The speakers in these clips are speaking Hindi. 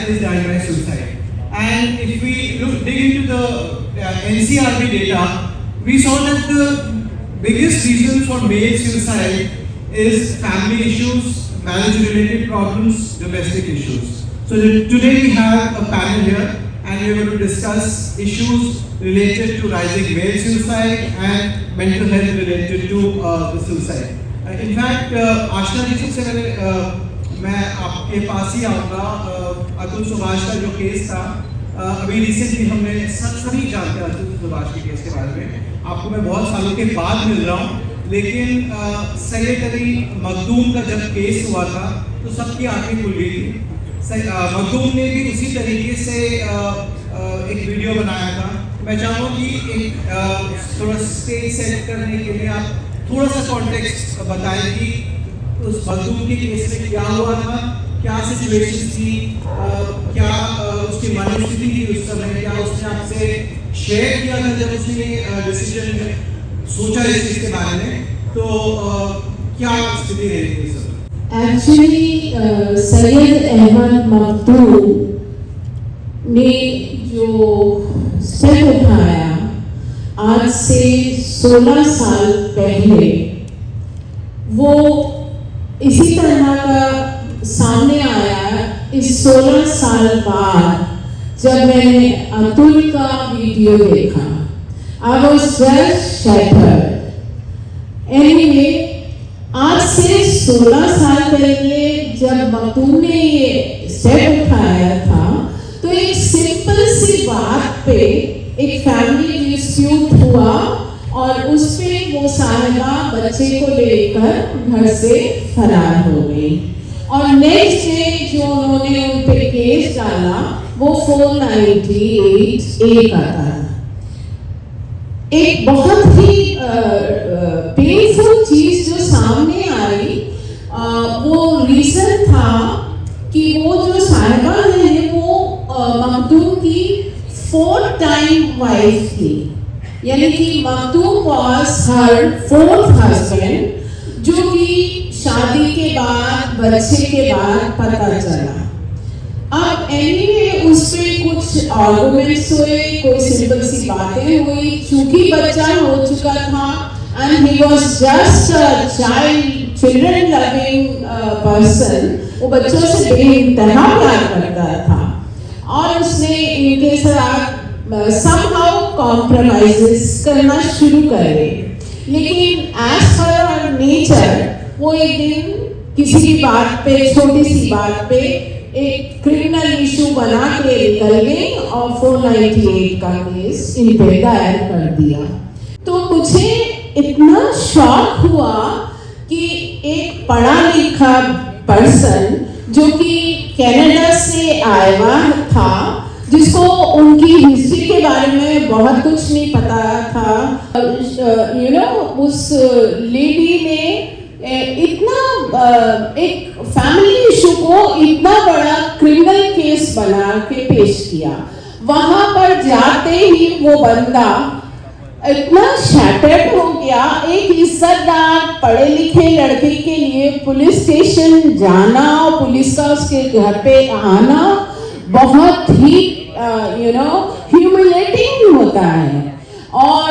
child is died by suicide. And if we dig into the NCRB data, we saw that the biggest reason for male suicide is family issues, marriage-related problems, domestic issues. So today we have a panel here, and we are going to discuss issues related to rising male suicide and mental health related to the suicide. In fact, आशना जी सबसे मैं आपके पास ही आऊँगा। अतुल सुभाष का जो केस था, अभी रिसेंटली हमने सभी जानते हैं अतुल सुभाष के केस के बारे में। आपको मैं बहुत सालों के बाद मिल रहा हूँ, लेकिन सैयद अली मखदूम का जब केस हुआ था तो सबकी आंखें खुल गई थी। मखदूम ने भी उसी तरीके से एक वीडियो बनाया था। मैं चाहूँगा कि एक थोड़ा स्टेज सेट करने के लिए आप थोड़ा सा कॉन्टेक्स्ट बताएं कि उस मखदूम के केस में क्या हुआ था, क्या सिचुएशन थी, क्या उसकी मनोस्थिति थी उस समय, क्या उसने आपसे शेयर किया था जब उसने डिसीजन सोचा इस चीज के बारे में, तो क्या स्थिति रही थी सर? एक्चुअली सैयद अहमद मखदूम ने जो स्टेप उठाया आज से 16 साल पहले, वो इसी तरह का सामने आया इस 16 साल बाद जब मैंने अतुल का वीडियो देखा। I was just shattered. Anyway, आज से 16 साल पहले जब मखदूम ने ये स्टेप उठाया था, तो एक सिंपल सी बात पे एक फैमिली डिस्प्यूट हुआ और उस पे वो साहिबा बच्चे को लेकर घर से फरार हो गई। और नेक्स्ट डे जो उन्होंने उन पे केस डाला वो 498A का था। एक बहुत ही पेनफुल चीज जो सामने आई, वो रीजन था कि वो जो साहिबा है वो मखदूम की 4th टाइम वाइफ थी, यानी कि Makhdoom was her 4th husband, जो कि शादी के बाद बच्चे के बाद पता चला। अब एनीवे उस पे कुछ आर्गुमेंट्स हुए, कोई सिंपल सी बातें हुई, चूंकि बच्चा हो चुका था and he was just a children loving person, वो बच्चों से बेइंतहा प्यार करता था और उसने इनके साथ somehow compromises करना शुरू करे। लेकिन as per our nature वो एक दिन किसी भी बात पे, छोटी सी बात पे एक क्रिमिनल इशू बना के निकल गई और 498 का केस इन पे दायर कर दिया। तो मुझे इतना शॉक हुआ कि एक पढ़ा लिखा पर्सन जो कि कनाडा से आया हुआ था, जिसको उनकी हिस्ट्री के बारे में बहुत कुछ नहीं पता था, उस लेडी ने इतना एक फैमिली इशू को इतना बड़ा क्रिमिनल केस बना के पेश किया। वहां पर जाते ही वो बंदा इतना शैटर्ड हो गया। एक इज्जतदार पढ़े लिखे लड़के के लिए पुलिस स्टेशन जाना, पुलिस का उसके घर पे आना बहुत ही ह्यूमिलेटिंग होता है। और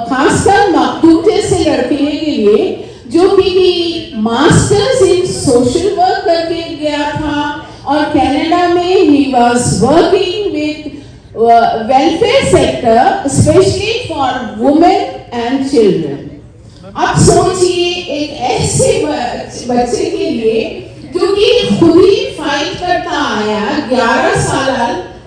खासकर मखदूम जैसे लड़के के लिए जो कि मास्टर्स इन सोशल वर्क करके गया था और कनाडा में he was working with welfare sector specially for women and children. अब सोचिए एक ऐसे बच्चे के लिए जो कि खुद ही फाइट करता आया 11 साल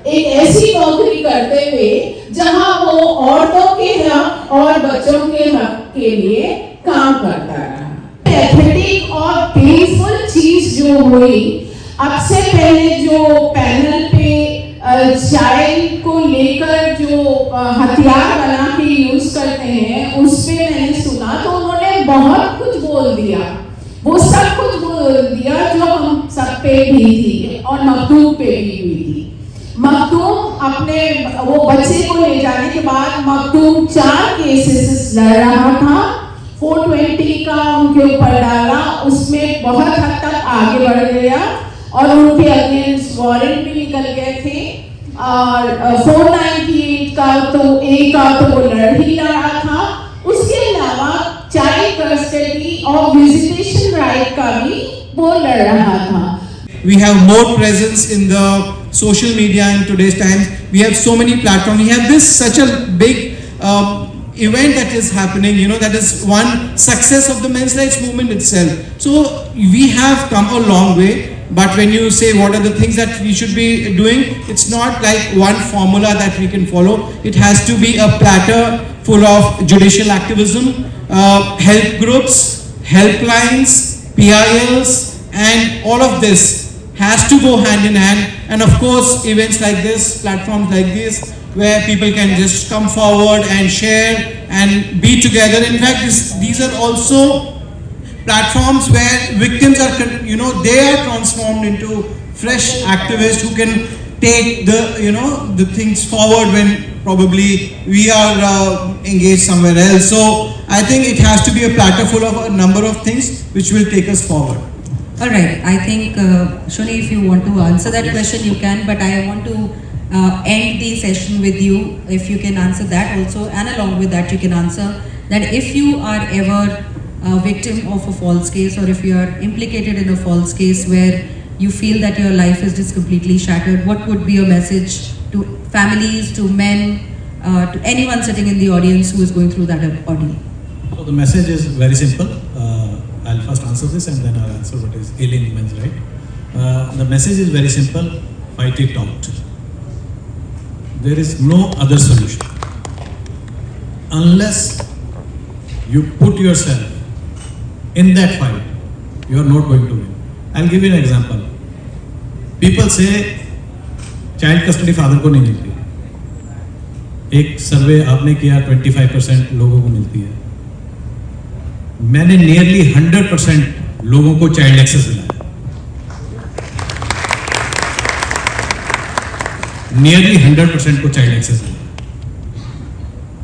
एक ऐसी नौकरी करते हुए जहां वो औरतों के हक और बच्चों के हक के लिए काम करता रहा। पैथेटिक और पेनफुल चीज जो हुई, अब से पहले जो पैनल पे चाइल्ड को लेकर जो हथियार बना के यूज करते हैं उस पे मैंने सुना, तो उन्होंने बहुत कुछ बोल दिया, वो सब कुछ बोल दिया जो हम सब पे भी थी और मखदूम पे भी हुई थी। मखदूम अपने वो बच्चे को ले जाने के बाद मखदूम 4 केसेस लड़ रहा था, 420 का उनके ऊपर डाला, उसमें बहुत हद तक आगे बढ़ गया। और उनके अगेंस्ट वारंट भी निकल गए थे और 498 का तो वो लड़ ही रहा था। उसके अलावा चाइल्ड कस्टडी और विजिटेशन राइट का भी वो लड़ रहा था। We have more presence in the social media in today's times. We have so many platforms. We have this such a big event that is happening, that is one success of the men's rights movement itself. So we have come a long way, but when you say what are the things that we should be doing, it's not like one formula that we can follow. It has to be a platter full of judicial activism, help groups, helplines, PILs, and all of this has to go hand in hand. And of course, events like this, platforms like this, where people can just come forward and share and be together. In fact, these are also platforms where victims are, they are transformed into fresh activists who can take the things forward when probably we are engaged somewhere else. So I think it has to be a platter full of a number of things which will take us forward. All right, I think, Shoni, if you want to answer that question, you can, but I want to end the session with you, if you can answer that also, and along with that, you can answer that if you are ever a victim of a false case, or if you are implicated in a false case where you feel that your life is just completely shattered, what would be your message to families, to men, to anyone sitting in the audience who is going through that ordeal? So the message is very simple. I'll first answer this and then I'll answer what is ailing women's right. The message is very simple: fight it out. There is no other solution. Unless you put yourself in that fight, you are not going to win. I'll give you an example. People say child custody father को नहीं मिलती। एक सर्वे आपने किया 25% लोगों को मिलती है। मैंने नियरली 100% लोगों को चाइल्ड एक्सेस दिलाया। नियरली 100% को चाइल्ड एक्सेस दिलाया।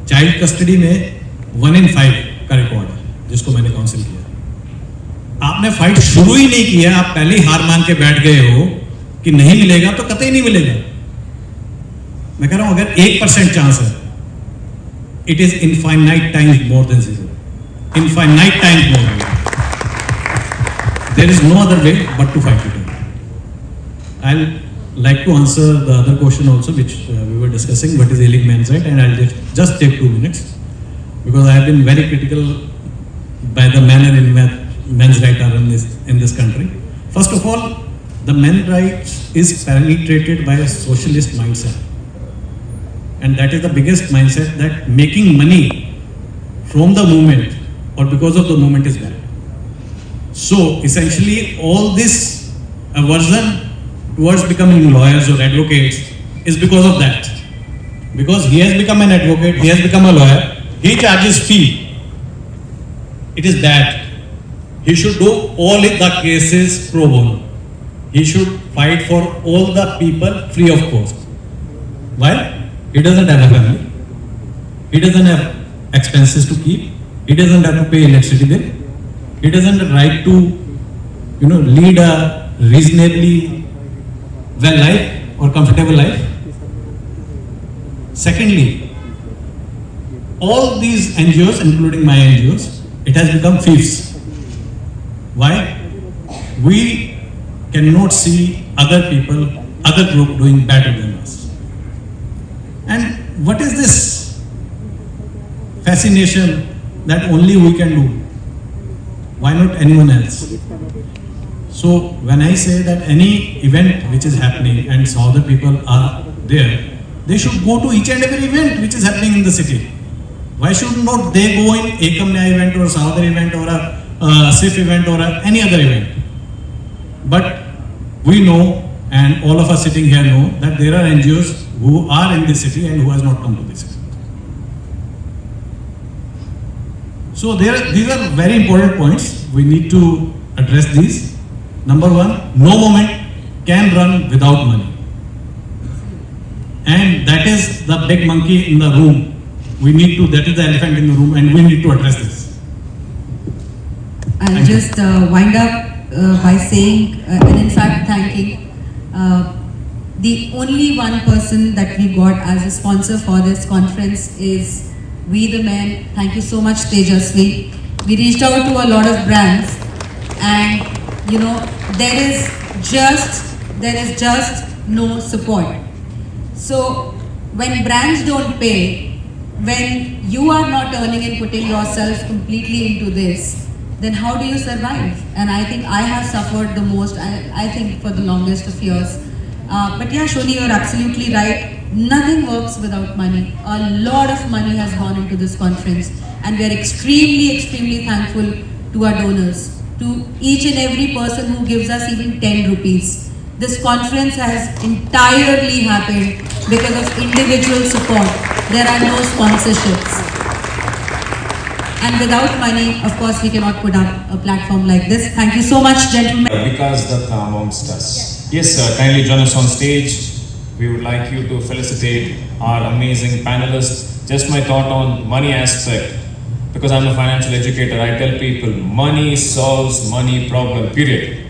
चाइल्ड कस्टडी में 1 in 5 का रिकॉर्ड है जिसको मैंने काउंसिल किया। आपने फाइट शुरू ही नहीं किया, आप पहले ही हार मान के बैठ गए हो कि नहीं मिलेगा तो कतई नहीं मिलेगा। मैं कह रहा हूं अगर 1% चांस है, it is infinite times more than 0। Infinite times more. There is no other way but to fight it out. I'll like to answer the other question also, which we were discussing, what is ailing men's right, and I'll just take 2 minutes because I have been very critical by the manner in which men's rights are in this country. First of all, the men's rights is penetrated by a socialist mindset, and that is the biggest mindset, that making money from the movement or because of the movement is bad. So essentially all this aversion towards becoming lawyers or advocates is because of that. Because he has become an advocate, he has become a lawyer, he charges fee. It is bad. He should do all the cases pro bono. He should fight for all the people free of cost. Why? He doesn't have a family. He doesn't have expenses to keep. He doesn't have to pay electricity bill. He doesn't have right to, lead a reasonably well life or comfortable life. Secondly, all these NGOs, including my NGOs, it has become thieves. Why? We cannot see other people, other group doing better than us. And what is this fascination that only we can do? Why not anyone else? So when I say that any event which is happening and some other people are there, they should go to each and every event which is happening in the city. Why should not they go in Ekam Nyaya event or some other event or a SIF event or any other event? But we know, and all of us sitting here know, that there are NGOs who are in this city and who has not come to this city. So these are very important points. We need to address these. Number one, no movement can run without money. And that is the big monkey in the room. That is the elephant in the room, and we need to address this. I'll just wind up by saying and in fact thanking the only one person that we got as a sponsor for this conference is We the Men. Thank you so much, Tejasvi. We reached out to a lot of brands, and you know there is just no support. So when brands don't pay, when you are not earning and putting yourself completely into this, then how do you survive? And I think I have suffered the most, I think for the longest of years. But yeah, Shoni, you're absolutely right. Nothing works without money. A lot of money has gone into this conference, and we are extremely thankful to our donors, to each and every person who gives us even 10 rupees. This conference has entirely happened because of individual support. There are no sponsorships. And without money, of course, we cannot put up a platform like this. Thank you so much, gentlemen. Vikas Datta amongst us. Yes, sir, kindly join us on stage. We would like you to felicitate our amazing panelists. Just my thought on money aspect. Because I'm a financial educator, I tell people money solves money problem, period.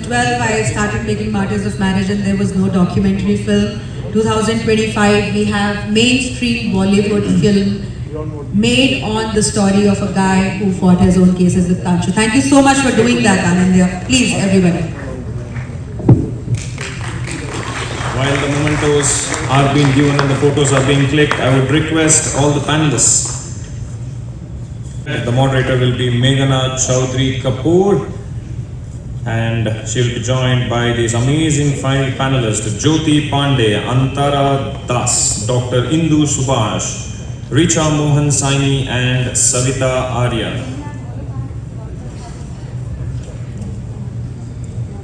12, I started making Martyrs of Marriage, and there was no documentary film. 2025, we have mainstream Bollywood film made on the story of a guy who fought his own cases with Tanshu. Thank you so much for doing that, Anindya. Please, everybody. While the mementos are being given and the photos are being clicked, I would request all the panelists. The moderator will be Meghana Chaudhary Kapoor, and she will be joined by these amazing 5 panelists: Jyoti Pandey, Antara Das, Dr. Indu Subhash, Richa Mohan Saini, and Savita Arya.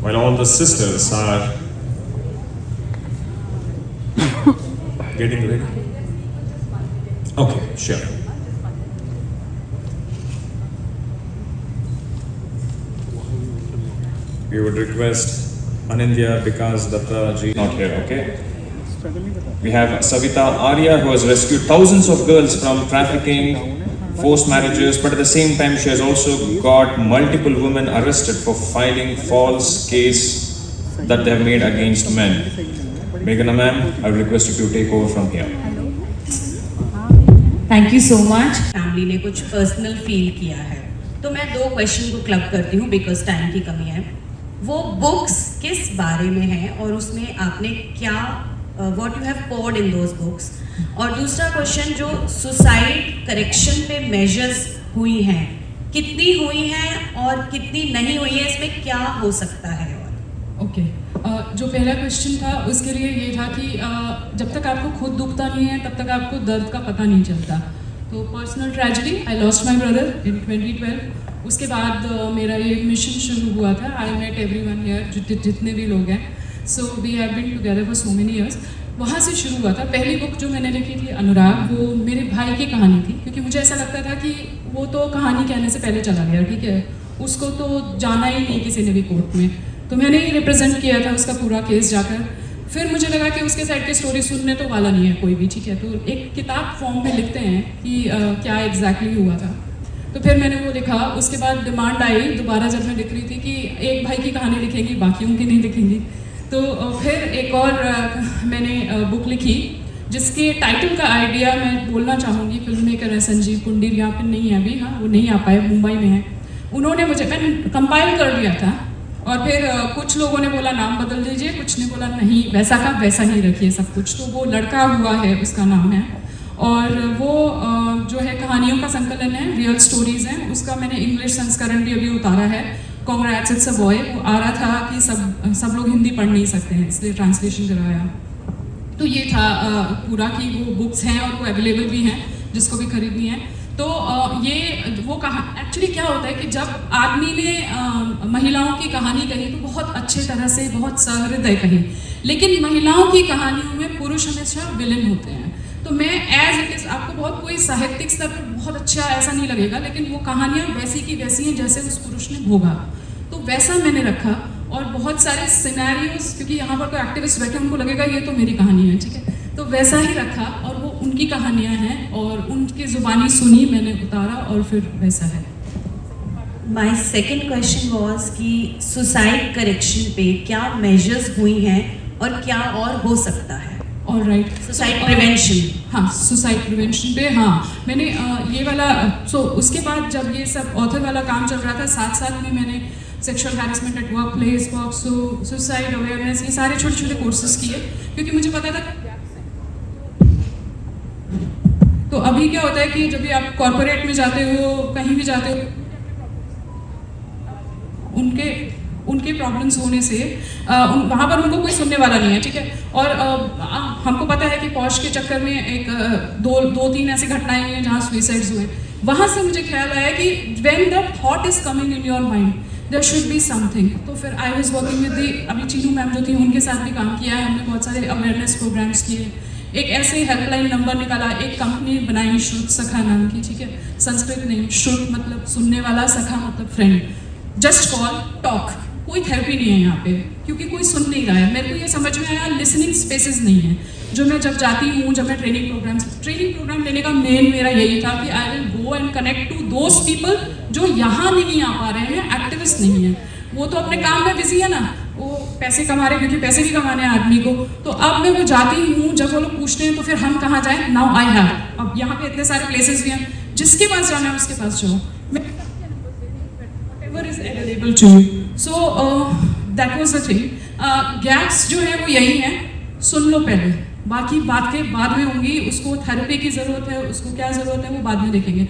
While all the sisters are getting ready. Okay, sure. We would request Anindya Vikas Datta ji not here, okay? We have Savita Arya, who has rescued thousands of girls from trafficking, forced marriages, but at the same time she has also got multiple women arrested for filing false case that they have made against men. Meghana ma'am, I would request you to take over from here. Thank you so much. Family ने कुछ पर्सनल फील किया है, तो मैं 2 क्वेश्चन को क्लब करती हूँ बिकॉज टाइम की कमी है। वो बुक्स किस बारे में है और उसमें आपने क्या what you have poured in those books, और दूसरा क्वेश्चन जो सुसाइड करेक्शन पे मेजर्स हुई हैं, कितनी हुई हैं और कितनी नहीं हुई है, इसमें क्या हो सकता है? ओके जो पहला क्वेश्चन था उसके लिए ये था कि जब तक आपको खुद दुखता नहीं है तब तक आपको दर्द का पता नहीं चलता। तो personal tragedy, I lost my brother in 2012। उसके बाद मेरा ये मिशन शुरू हुआ था, आई मेट एवरीवन हियर, जितने भी लोग हैं, so we have been together for so many years. वहाँ से शुरू हुआ था। पहली बुक जो मैंने लिखी थी अनुराग, वो मेरे भाई की कहानी थी, क्योंकि मुझे ऐसा लगता था कि वो तो कहानी कहने से पहले चला गया, ठीक है, उसको तो जाना ही नहीं किसी ने भी कोर्ट में, तो मैंने ही रिप्रेजेंट किया था उसका पूरा केस जाकर। फिर मुझे लगा कि उसके साइड की स्टोरी सुनने तो वाला नहीं है कोई भी, ठीक है, तो एक किताब फॉर्म में लिखते हैं कि क्या एग्जैक्टली हुआ था। तो फिर मैंने वो लिखा। उसके बाद डिमांड आई दोबारा, जब मैं लिख रही थी कि एक भाई की कहानी लिखेंगी, बाकियों की नहीं लिखेंगी, तो फिर एक और मैंने बुक लिखी जिसके टाइटल का आइडिया मैं बोलना चाहूँगी। फिल्म मेकर है संजीव कुंडीर, यहाँ पर नहीं है अभी, हाँ वो नहीं आ पाए, मुंबई में है। उन्होंने मुझे, मैंने कंपाइल कर दिया था, और फिर कुछ लोगों ने बोला नाम बदल दीजिए, कुछ ने बोला नहीं वैसा का वैसा ही रखिए सब कुछ, तो वो लड़का हुआ है उसका नाम है। और वो जो है कहानियों का संकलन है, रियल स्टोरीज हैं, उसका मैंने इंग्लिश संस्करण भी अभी उतारा है, कॉन्ग्रेट्स इट्स अ बॉय। वो आ रहा था कि सब लोग हिंदी पढ़ नहीं सकते हैं, इसलिए ट्रांसलेशन करवाया। तो ये था पूरा कि वो बुक्स हैं और वो अवेलेबल भी हैं जिसको भी खरीदनी है। तो ये वो कहा एक्चुअली क्या होता है कि जब आदमी ने महिलाओं की कहानी कही तो बहुत अच्छे तरह से, बहुत सहृदय कही, लेकिन महिलाओं की कहानियों में पुरुष हमेशा विलेन होते हैं। तो मैं एज इट इज, आपको बहुत कोई साहित्यिक स्तर पर बहुत अच्छा ऐसा नहीं लगेगा, लेकिन वो कहानियाँ वैसी की वैसी हैं जैसे उस पुरुष ने भोगा, तो वैसा मैंने रखा। और बहुत सारे सिनेरियोज, क्योंकि यहाँ पर कोई एक्टिविस्ट बैठे उनको लगेगा ये तो मेरी कहानी है, ठीक है, तो वैसा ही रखा, और वो उनकी कहानियाँ हैं और उनकी ज़ुबानी सुनी मैंने, उतारा, और फिर वैसा है। माय सेकंड क्वेश्चन वाज कि सुसाइड करेक्शन पे क्या मेजर्स हुई हैं और क्या और हो सकता है? All right, suicide prevention. हाँ, सुसाइड प्रिवेंशन पे हाँ मैंने ये वाला उसके बाद जब ये सब ऑथर वाला काम चल रहा था, साथ साथ में मैंने sexual harassment at work place, POCSO, suicide awareness, ये सारे छोटे छोटे कोर्सेज किए, क्योंकि मुझे पता था। तो अभी क्या होता है कि जब भी आप कॉर्पोरेट में जाते हो, कहीं भी जाते हो, उनके प्रॉब्लम्स होने से वहाँ पर उनको कोई सुनने वाला नहीं है, ठीक है। और हमको पता है कि पॉश के चक्कर में एक दो तीन ऐसी घटनाएं हुई हैं जहाँ सुइसाइड्स हुए। वहाँ से मुझे ख्याल आया कि when that thought is coming in your mind there should be something. तो फिर I was working with the, अभी चीनू मैम जो थी उनके साथ भी काम किया है हमने, बहुत सारे अवेयरनेस प्रोग्राम्स किए, एक ऐसे हेल्पलाइन नंबर निकाला, एक कंपनी बनाई श्रुत सखा नाम की, ठीक है, संस्कृत नेम, श्रुत मतलब सुनने वाला, सखा मतलब फ्रेंड, जस्ट कॉल टॉक। कोई थेरेपी नहीं है यहाँ पे क्योंकि कोई सुन नहीं रहा है। मेरे को ये समझ में आया लिसनिंग स्पेसेस नहीं है। जो मैं जब जाती हूँ, जब मैं ट्रेनिंग प्रोग्राम लेने का मेन मेरा यही था कि I will go and connect to those people जो यहाँ नहीं आ पा रहे हैं, एक्टिविस्ट नहीं है, वो तो अपने काम में बिजी है ना, वो पैसे कमा रहे हैं क्योंकि पैसे भी कमाने हैं आदमी को। तो अब मैं वो जाती हूँ, जब वो लोग पूछते हैं तो फिर हम कहाँ जाएं, नाउ आई हैव, अब यहाँ पे इतने सारे प्लेसेस भी हैं, जिसके पास जाना है उसके पास जाओ, whatever is available to you. So that was the thing. Gaps जो है वो यही है, सुन लो पहले, बाकी बातें बाद में होंगी, उसको थेरेपी की ज़रूरत है, उसको क्या ज़रूरत है वो बाद में देखेंगे।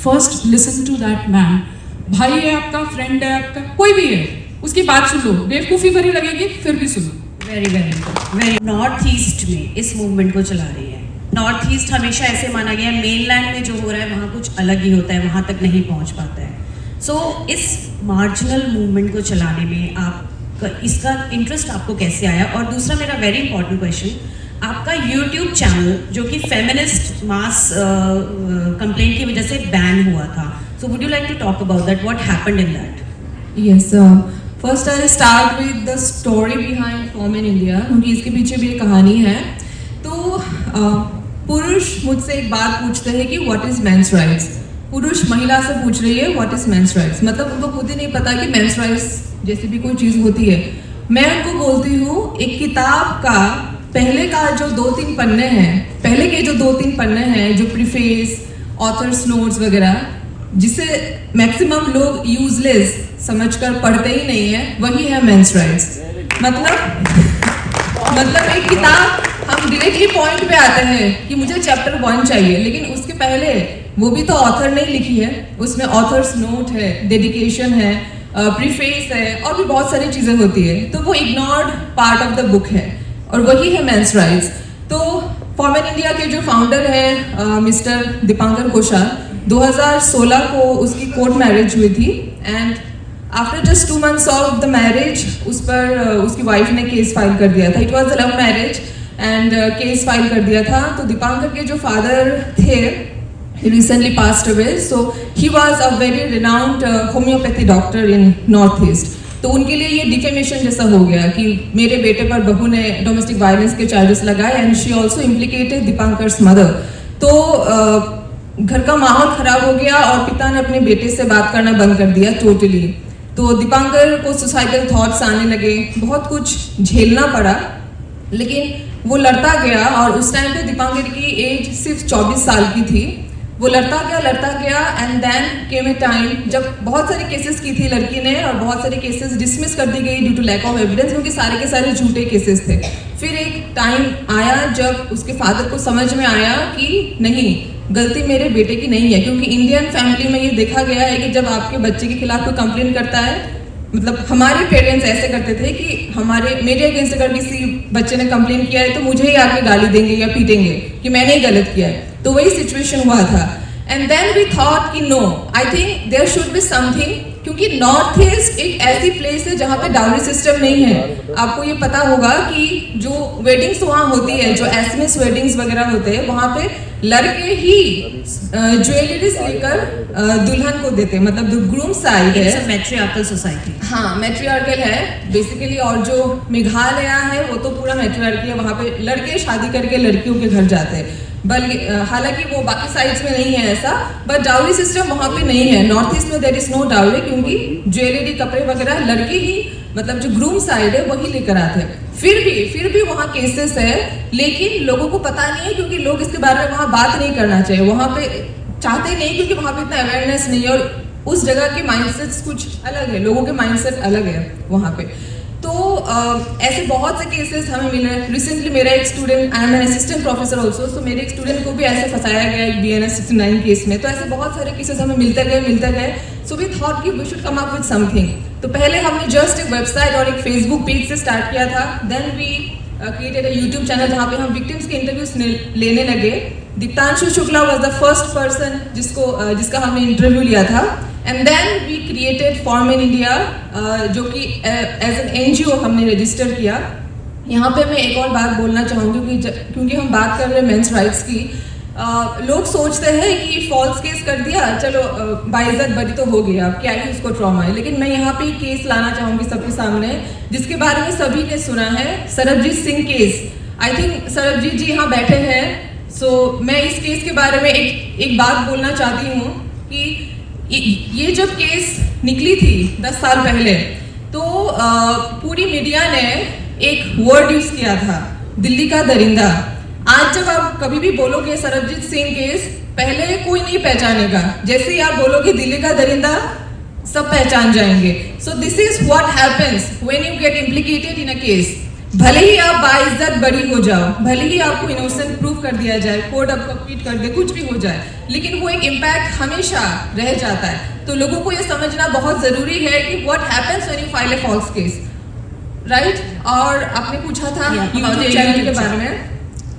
First listen to that man, भाई है आपका, फ्रेंड है आपका, कोई भी है, उसकी बात सुन लो, बेवकूफ़ी भरी लगेगी फिर भी सुनो। वेरी नॉर्थ ईस्ट में इस मूवमेंट को चला रही है। नॉर्थ ईस्ट हमेशा ऐसे माना गया है, मेनलैंड में जो हो रहा है वहाँ कुछ अलग ही होता है, वहाँ तक नहीं पहुँच पाता है। सो इस मार्जिनल मूवमेंट को चलाने में आपका इसका इंटरेस्ट आपको कैसे आया? और दूसरा मेरा वेरी इंपॉर्टेंट क्वेश्चन, आपका यूट्यूब चैनल जो कि फेमिनिस्ट मास कंप्लेंट की वजह से बैन हुआ था, so would you like to talk about that, what happened in that? Yes, first I'll start with the story behind Femme in India, क्योंकि इसके पीछे भी एक कहानी है। तो पुरुष मुझसे एक बात पूछते हैं कि what is men's rights? पुरुष महिला से पूछ रही है what is men's rights? मतलब उनको खुद ही नहीं पता कि men's rights जैसी भी कोई चीज़ होती है। मैं उनको बोलती हूँ एक किताब का पहले का जो 2-3 पन्ने हैं, पहले के जो 2-3 पन्ने हैं, जो प्रीफेस, ऑथर्स नोट्स वगैरह, जिसे मैक्सिमम लोग यूजलेस समझकर पढ़ते ही नहीं है, वही है मेंस राइट्स। मतलब एक किताब, हम डायरेक्टली पॉइंट पे आते हैं कि मुझे चैप्टर 1 चाहिए, लेकिन उसके पहले वो भी तो ऑथर ने लिखी है, उसमें ऑथर्स नोट है, डेडिकेशन है, प्रीफेस है और भी बहुत सारी चीज़ें होती है, तो वो ignored part of the book है और वही है मेंस राइट्स। तो फॉर्म इन इंडिया के जो फाउंडर है मिस्टर दीपांकर घोषाल, 2016 को उसकी कोर्ट मैरिज हुई थी and after just 2 months of the marriage उस पर उसकी वाइफ ने केस फाइल कर दिया था। It was a love marriage and case file कर दिया था। तो दीपांकर के जो फादर थे recently passed away, so he was a very renowned homeopathy doctor in north east. तो उनके लिए ये डिफेमेशन जैसा हो गया कि मेरे बेटे पर बहू ने डोमेस्टिक वायलेंस के चार्जेस लगाए and she also implicated Dipankar's mother. तो घर का माहौल खराब हो गया और पिता ने अपने बेटे से बात करना बंद कर दिया टोटली। तो दीपांकर को सुसाइडल थॉट्स आने लगे, बहुत कुछ झेलना पड़ा, लेकिन वो लड़ता गया और उस टाइम पे दीपांकर की एज सिर्फ 24 साल की थी। वो लड़ता गया and then came a time जब बहुत सारे केसेस की थी लड़की ने और बहुत सारे केसेस डिसमिस कर दी गई due to lack of evidence, क्योंकि सारे के सारे झूठे केसेस थे। फिर एक टाइम आया जब उसके फादर को समझ में आया कि नहीं, गलती मेरे बेटे की नहीं है, क्योंकि इंडियन फैमिली में ये देखा गया है कि जब आपके बच्चे के खिलाफ कोई कंप्लेन करता है, मतलब हमारे पेरेंट्स ऐसे करते थे कि मेरे अगेंस्ट अगर किसी बच्चे ने कंप्लेन किया है तो मुझे ही आके गाली देंगे या पीटेंगे कि मैंने ही गलत किया है। तो वही सिचुएशन हुआ था एंड देन वी थॉट कि no, I think there should be something, क्योंकि नॉर्थ ईस्ट एक ऐसी प्लेस है जहाँ पे डाउरी सिस्टम नहीं है। आपको ये पता होगा कि जो वेडिंग्स वहाँ होती है, जो एसएमएस वेडिंग्स वगैरह होते हैं, वहाँ पे लड़के ही ज्वेलरीज लेकर दुल्हन को देते हैं, मतलब द ग्रूम साइड है। मैट्रियार्कल सोसाइटी, हाँ मैट्रियार्कल है बेसिकली। और जो मेघालय है वो तो पूरा मैट्रियार्कल है, वहाँ पे लड़के शादी करके लड़कियों के घर जाते हैं। हालांकि वो बाकी साइड्स में नहीं है ऐसा, बट डाउरी सिस्टम वहाँ पे नहीं है। नॉर्थ ईस्ट में देयर इज नो डाउरी, क्योंकि ज्वेलरी कपड़े वगैरह लड़के ही, मतलब जो ग्रूम साइड है वही लेकर आते हैं। फिर भी वहाँ केसेस है, लेकिन लोगों को पता नहीं है, क्योंकि लोग इसके बारे में वहाँ बात नहीं करना चाहिए, वहाँ पे चाहते नहीं, क्योंकि वहाँ पे इतना अवेयरनेस नहीं है, और उस जगह के माइंडसेट्स कुछ अलग है, लोगों के माइंडसेट अलग है वहाँ पे। तो ऐसे बहुत से केसेस हमें मिल रहे हैं। रिसेंटली मेरा एक student, I am an assistant professor also, तो मेरे एक स्टूडेंट को भी ऐसे फंसाया गया एक BNS 69 केस में। तो ऐसे बहुत सारे केसेस हमें मिलते गए। सो वी थॉट कि we should come up with something. तो पहले हमने जस्ट एक वेबसाइट और एक फेसबुक पेज से स्टार्ट किया था। Then we created a YouTube channel जहाँ पे हम विक्टिम्स के इंटरव्यूज लेने लगे। Deeptanshu Shukla was the first person जिसका हमने इंटरव्यू लिया था। And then we created form in India, जो कि एज एन NGO हमने रजिस्टर किया। यहाँ पे मैं एक और बात बोलना चाहूँगी, क्योंकि हम बात कर रहे हैं मेंस राइट्स की। लोग सोचते हैं कि फॉल्स केस कर दिया, चलो बाइज्जत बरी तो हो गया, अब क्या ही उसको ट्रॉमा है। लेकिन मैं यहाँ पे केस लाना चाहूँगी सबके सामने, जिसके बारे में सभी ने सुना है, Sarabjit Singh case. I think Sarabjit ji यहाँ बैठे हैं। सो मैं इस केस के बारे में एक बात बोलना चाहती हूँ कि ये जब केस निकली थी 10 साल पहले, तो पूरी मीडिया ने एक वर्ड यूज किया था, दिल्ली का दरिंदा। आज जब आप कभी भी बोलोगे सरबजीत सिंह केस, पहले कोई नहीं पहचानेगा, जैसे ही आप बोलोगे दिल्ली का दरिंदा, सब पहचान जाएंगे। So this is what happens when you get implicated in a case. भले ही आप बाइज्जत बरी हो जाओ, भले ही आपको इनोसेंट प्रूव कर दिया जाए, कोर्ट आपको क्विट कर दे, कुछ भी हो जाए, लेकिन वो एक इम्पैक्ट हमेशा रह जाता है। तो लोगों को ये समझना बहुत जरूरी है कि what happens when you file a false case, right. और आपने पूछा था यूट्यूब चैनल के बारे में।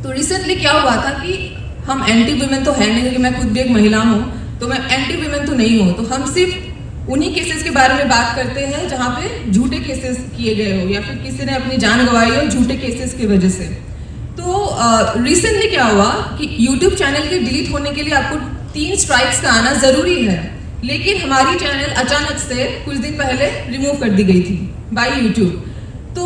तो रिसेंटली क्या हुआ था कि हम एंटी वुमेन तो है नहीं, क्योंकि मैं खुद भी एक महिला हूँ, तो मैं एंटी वुमेन तो नहीं हूँ। तो हम सिर्फ उन्हीं केसेस के बारे में बात करते हैं जहाँ पे झूठे केसेस किए गए हो, या फिर किसी ने अपनी जान गंवाई हो झूठे केसेस की वजह से। तो रिसेंटली क्या हुआ कि यूट्यूब चैनल के डिलीट होने के लिए आपको 3 स्ट्राइक्स का आना जरूरी है, लेकिन हमारी चैनल अचानक से कुछ दिन पहले रिमूव कर दी गई थी बाय यूट्यूब। तो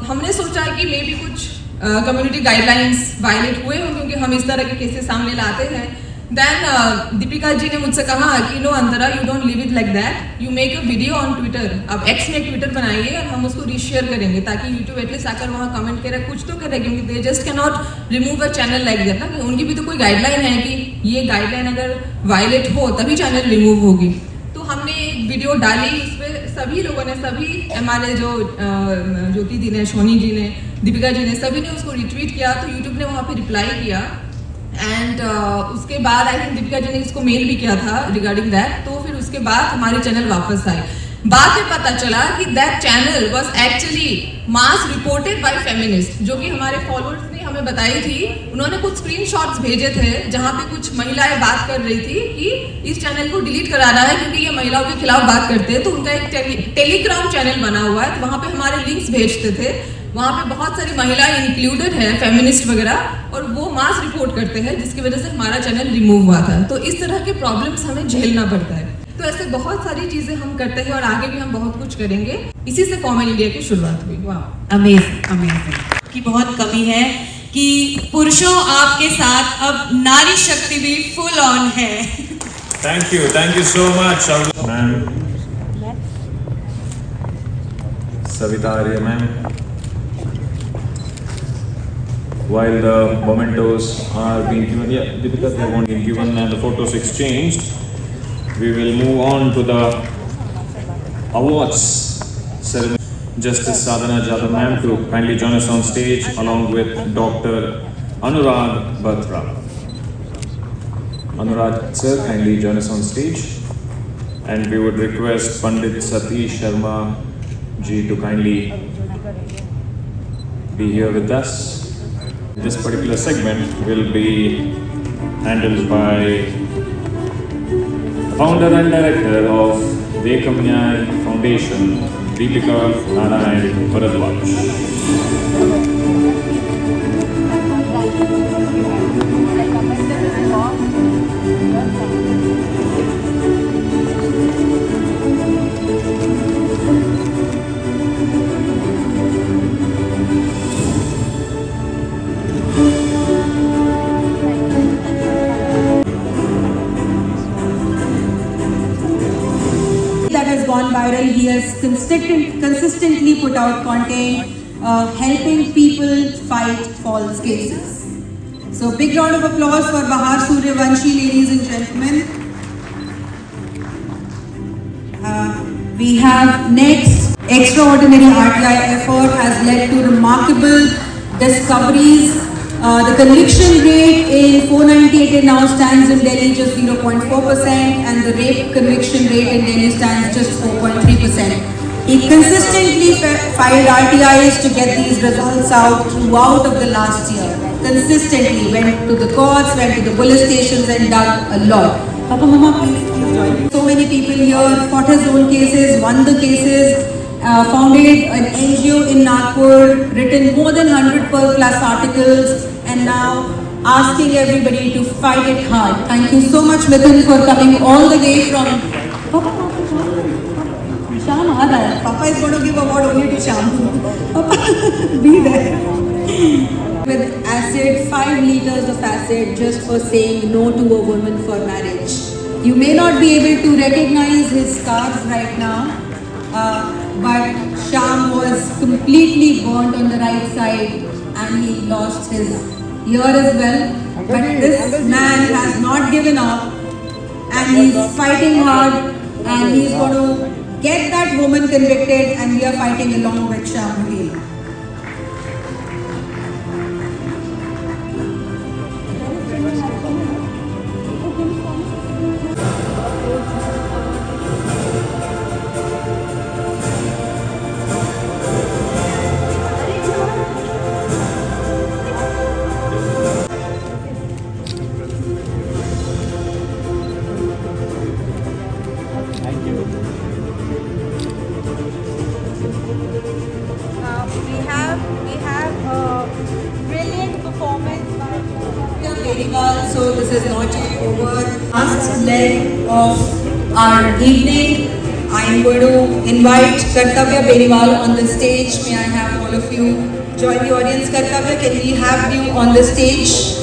हमने सोचा कि मे बी कुछ कम्युनिटी गाइडलाइंस वायलेट हुए हो, क्योंकि हम इस तरह के केसेस सामने लाते हैं। देन दीपिका जी ने मुझसे कहा कि no Antara, you don't leave it like that, you make a video on Twitter. अब X में एक ट्विटर बनाइए और हम उसको रीशेयर करेंगे, ताकि यूट्यूब एटलीस्ट आकर वहाँ कमेंट करे, कुछ तो करे, क्योंकि they just can not remove a channel like that ना। उनकी भी तो कोई गाइडलाइन है कि ये गाइडलाइन अगर वायलेट हो तभी चैनल रिमूव होगी। तो हमने एक वीडियो डाली, उस पर सभी लोगों ने, सभी हमारे जो ज्योति दी ने, सोनी जी ने, दीपिका जी ने, सभी ने उसको रिट्वीट किया। तो यूट्यूब ने वहाँ पे रिप्लाई किया। एंड उसके बाद आई थिंक दीपिका जी ने इसको मेल भी किया था रिगार्डिंग दैट। तो फिर उसके बाद हमारी चैनल वापस आई। बाद में पता चला कि that channel was actually mass reported by feminist, जो कि हमारे फॉलोअर्स ने हमें बताई थी। उन्होंने कुछ स्क्रीनशॉट्स भेजे थे जहाँ पे कुछ महिलाएं बात कर रही थी कि इस चैनल को डिलीट कराना है, क्योंकि ये महिलाओं के खिलाफ बात करते हैं। तो उनका एक टेलीग्राम चैनल बना हुआ है, तो वहाँ पे हमारे लिंक्स भेजते थे। वहाँ पे बहुत सारी महिलाएं इंक्लूडेड हैं, फेमिनिस्ट वगैरह, और वो मास रिपोर्ट करते हैं, जिसकी वजह से हमारा चैनल रिमूव हुआ था। तो इस तरह के प्रॉब्लम्स हमें झेलना पड़ता है। तो ऐसे बहुत सारी चीजें हम करते हैं और आगे भी हम बहुत कुछ करेंगे। इसी से कॉमन इंडिया की शुरुआत हुई। वाह, अमेजिंग अमेजिंग। की बहुत कमी है कि पुरुषों आपके साथ अब नारी शक्ति भी फुल ऑन है। Thank you so much, ma'am. Savita Arya ma'am. While the mementos are being given, Deepika, they won't be given and the photos exchanged, we will move on to the awards ceremony. Justice Sadhana Jadhav ma'am to kindly join us on stage along with Dr. Anurag Batra. Anurag sir, kindly join us on stage, and we would request Pandit Satish Sharma ji to kindly be here with us. This particular segment will be handled by founder and director of Dekamnyai Foundation, Deepika Narayan Bharadwaj. viral. He has consistently put out content helping people fight false cases. So big round of applause for Bahar Suryavanshi, ladies and gentlemen. We have next, extraordinary RTI effort has led to remarkable discoveries. The conviction rate in 498 now stands in Delhi just 0.4%, and the rape conviction rate in Delhi stands just 4.3%. He consistently filed RTIs to get these results out throughout of the last year. Consistently went to the courts, went to the police stations and dug a lot. Papa, Mama, please join me. So many people here fought his own cases, won the cases, founded an NGO in Nagpur, written more than 100 plus articles, and now asking everybody to fight it hard. Thank you so much, Mithun, for coming all the way from... Sham aa raha hai. Papa is going to give award only to Sham. Papa, be there. With acid, 5 liters of acid just for saying no to a woman for marriage. You may not be able to recognize his scars right now, but Sham was completely burnt on the right side and he lost his ear as well. But this man has not given up and he's fighting hard and he's going to get that woman convicted, and we are fighting along with Sham Ruhil. We have a brilliant performance by Beniwal. So this is not yet over. Last leg of our evening, I am going to invite Kartavya Beniwal on the stage. May I have all of you join the audience? Kartavya, can we have you on the stage?